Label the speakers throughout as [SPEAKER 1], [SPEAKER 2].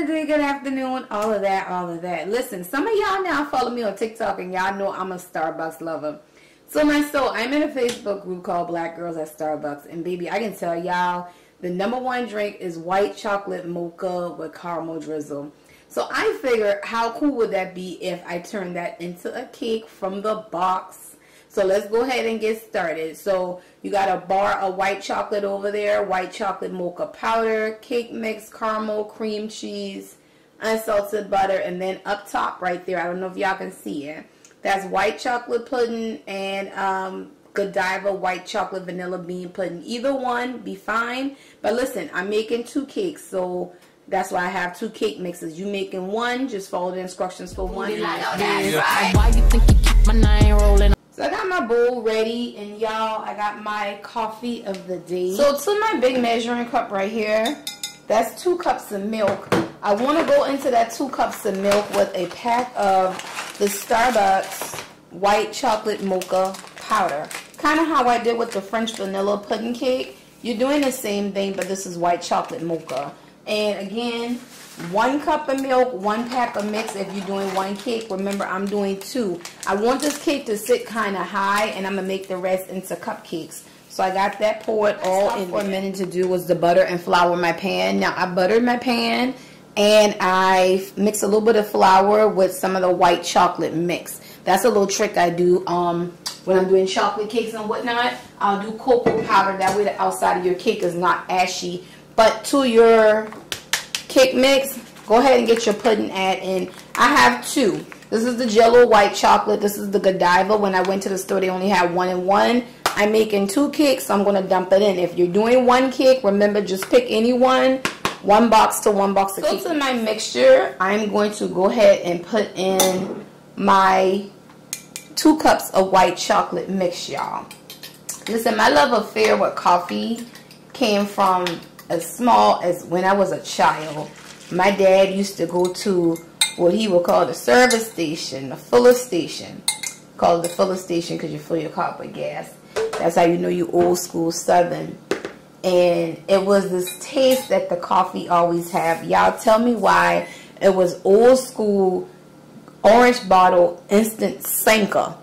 [SPEAKER 1] good day, good afternoon, all of that, all of that. Listen, some of y'all now follow me on TikTok and y'all know I'm a Starbucks lover. So I'm in a Facebook group called Black Girls at Starbucks, and baby, I can tell y'all the #1 drink is white chocolate mocha with caramel drizzle. So I figured, how cool would that be if I turned that into a cake from the box? So let's go ahead and get started. So you got a bar of white chocolate over there, white chocolate mocha powder, cake mix, caramel, cream cheese, unsalted butter, and then up top right there, I don't know if y'all can see it, that's white chocolate pudding and Godiva white chocolate vanilla bean pudding. Either one be fine. But listen, I'm making 2 cakes, so that's why I have 2 cake mixes. You making one, just follow the instructions for one.
[SPEAKER 2] Why you think you keep my 9 rolling?
[SPEAKER 1] So I got my bowl ready, and y'all, I got my coffee of the day. So to my big measuring cup right here, that's 2 cups of milk. I want to go into that 2 cups of milk with a pack of the Starbucks white chocolate mocha powder. Kind of how I did with the French vanilla pudding cake. You're doing the same thing, but this is white chocolate mocha. And again, 1 cup of milk, 1 pack of mix if you're doing 1 cake. Remember, I'm doing 2. I want this cake to sit kind of high, and I'm going to make the rest into cupcakes. So I got that poured all in. For a minute to do was the butter and flour my pan. Now, I buttered my pan, and I mixed a little bit of flour with some of the white chocolate mix. That's a little trick I do when I'm doing chocolate cakes and whatnot. I'll do cocoa powder. That way the outside of your cake is not ashy. But to your cake mix, go ahead and get your pudding add in. I have 2. This is the Jello white chocolate. This is the Godiva. When I went to the store, they only had 1 and 1. I'm making 2 cakes, so I'm going to dump it in. If you're doing 1 cake, remember, just pick any one. 1 box to 1 box of cake. So to my mixture, I'm going to go ahead and put in my 2 cups of white chocolate mix, y'all. Listen, my love affair with coffee came from as small as when I was a child. My dad used to go to what he would call the service station, the filler station. Call it the filler station because you fill your car up with gas. That's how you know you old school Southern. And it was this taste that the coffee always have. Y'all tell me why it was old school orange bottle instant Sanka.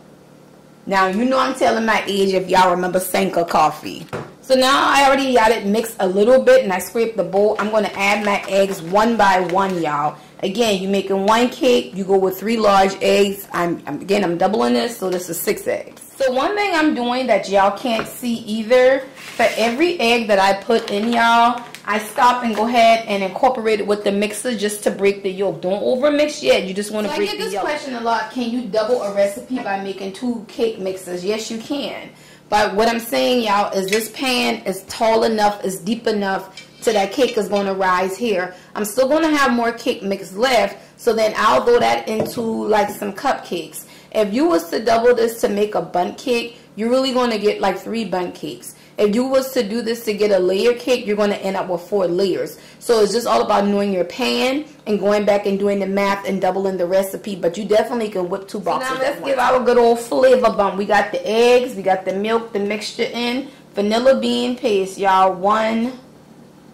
[SPEAKER 1] Now you know I'm telling my age if y'all remember Sanka coffee. So now I already got it mixed a little bit, and I scraped the bowl. I'm going to add my eggs 1 by 1, y'all. Again, you're making 1 cake. You go with 3 large eggs. I'm doubling this, so this is 6 eggs. So one thing I'm doing that y'all can't see either, for every egg that I put in, y'all, I stop and go ahead and incorporate it with the mixer just to break the yolk. Don't over mix yet. You just want to break the yolk. I get this question a lot. Can you double a recipe by making 2 cake mixes? Yes, you can. But what I'm saying, y'all, is this pan is tall enough, is deep enough so that cake is going to rise here. I'm still going to have more cake mix left, so then I'll throw that into like some cupcakes. If you was to double this to make a bundt cake, you're really going to get like 3 bundt cakes. If you was to do this to get a layer cake, you're going to end up with 4 layers. So it's just all about knowing your pan and going back and doing the math and doubling the recipe. But you definitely can whip 2 boxes. So now let's give our good old flavor bump. We got the eggs, we got the milk, the mixture in, vanilla bean paste, y'all. 1,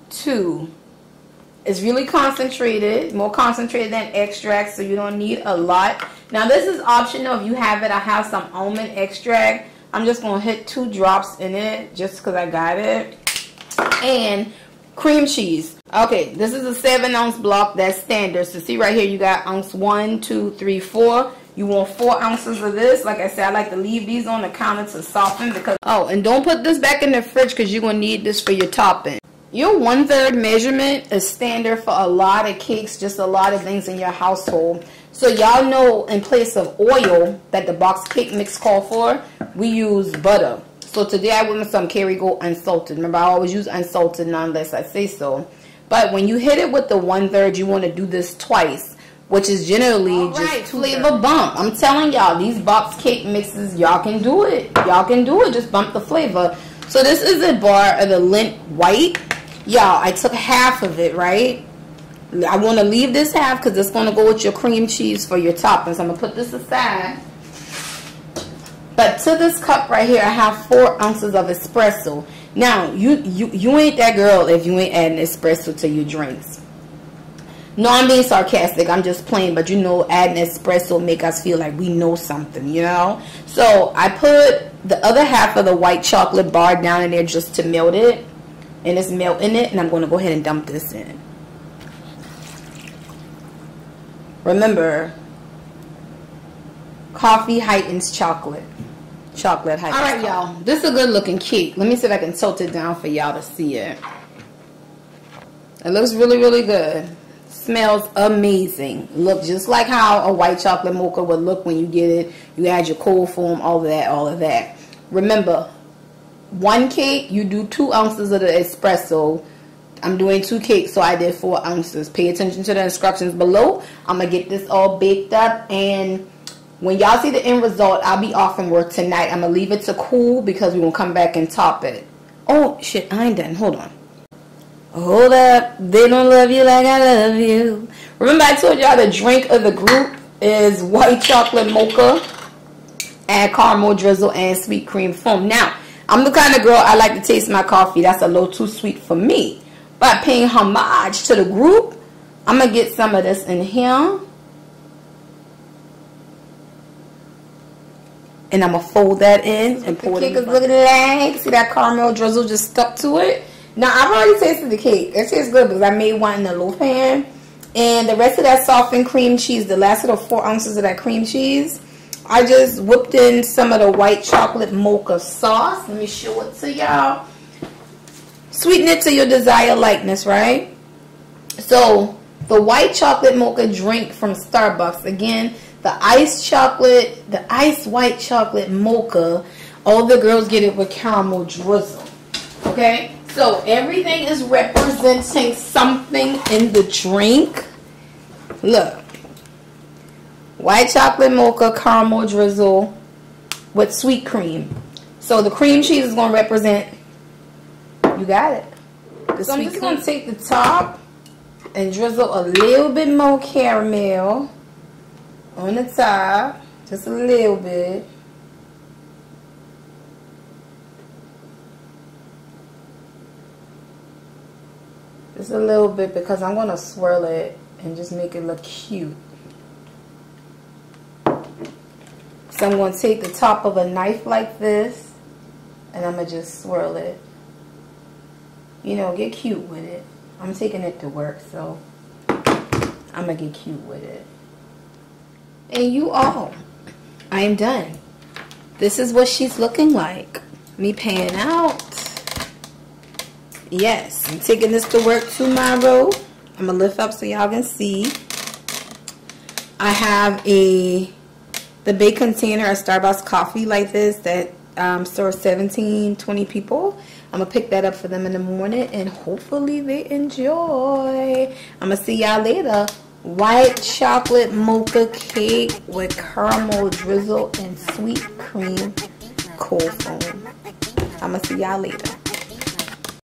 [SPEAKER 1] 2. It's really concentrated, more concentrated than extract, so you don't need a lot. Now this is optional if you have it. I have some almond extract. I'm just going to hit 2 drops in it just because I got it. And cream cheese. Okay, this is a 7-ounce block. That's standard. So see right here, you got ounce 1, 2, 3, 4. You want 4 ounces of this. Like I said, I like to leave these on the counter to soften because... Oh, and don't put this back in the fridge because you're going to need this for your topping. Your 1/3 measurement is standard for a lot of cakes, just a lot of things in your household. So y'all know in place of oil that the box cake mix call for, we use butter. So today I went with some Kerrygold unsalted. Remember, I always use unsalted unless I say so. But when you hit it with the 1/3, you want to do this twice, which is generally just flavor bump. I'm telling y'all, these box cake mixes, y'all can do it. Y'all can do it. Just bump the flavor. So this is a bar of the Lindt white. Y'all, I took half of it, right? I want to leave this half because it's going to go with your cream cheese for your toppings. I'm going to put this aside. But to this cup right here, I have 4 ounces of espresso. Now, you ain't that girl if you ain't adding espresso to your drinks. No, I'm being sarcastic. I'm just playing, but you know, adding espresso make us feel like we know something, you know? So I put the other half of the white chocolate bar down in there just to melt it. And it's melting it, and I'm going to go ahead and dump this in. Remember, coffee heightens chocolate. Chocolate heightens. Alright, y'all. This is a good looking cake. Let me see if I can tilt it down for y'all to see it. It looks really, really good. Smells amazing. Look just like how a white chocolate mocha would look when you get it. You add your cold foam, all of that, all of that. Remember, one cake, you do 2 ounces of the espresso. I'm doing 2 cakes, so I did 4 ounces. Pay attention to the instructions below. I'm going to get this all baked up, and when y'all see the end result, I'll be off from work tonight. I'm going to leave it to cool because we're going to come back and top it. Oh, shit, I ain't done. Hold on. Hold up, they don't love you like I love you. Remember I told y'all the drink of the group is white chocolate mocha, add caramel drizzle and sweet cream foam. Now, I'm the kind of girl, I like to taste my coffee. That's a little too sweet for me. But paying homage to the group, I'm going to get some of this in here. And I'm going to fold that in and pour it in. Look at that. See that caramel drizzle just stuck to it? Now, I've already tasted the cake. It tastes good because I made one in the low pan. And the rest of that softened cream cheese, the last of the 4 ounces of that cream cheese, I just whipped in some of the white chocolate mocha sauce. Let me show it to y'all. Sweeten it to your desired likeness, right? So, the white chocolate mocha drink from Starbucks. Again, the iced white chocolate mocha. All the girls get it with caramel drizzle. Okay? So everything is representing something in the drink. Look. White chocolate mocha, caramel drizzle with sweet cream. So the cream cheese is going to represent, you got it. So I'm just going to take the top and drizzle a little bit more caramel on the top. Just a little bit. Just a little bit because I'm going to swirl it and just make it look cute. So I'm going to take the top of a knife like this and I'm going to just swirl it. You know, get cute with it. I'm taking it to work, so I'm going to get cute with it. And you all, I am done. This is what she's looking like. Me paying out. Yes, I'm taking this to work tomorrow. I'm going to lift up so y'all can see. I have the big container of Starbucks coffee like this that serves 17, 20 people. I'm going to pick that up for them in the morning and hopefully they enjoy. I'm going to see y'all later. White chocolate mocha cake with caramel drizzle and sweet cream cold foam. I'm going to see y'all later.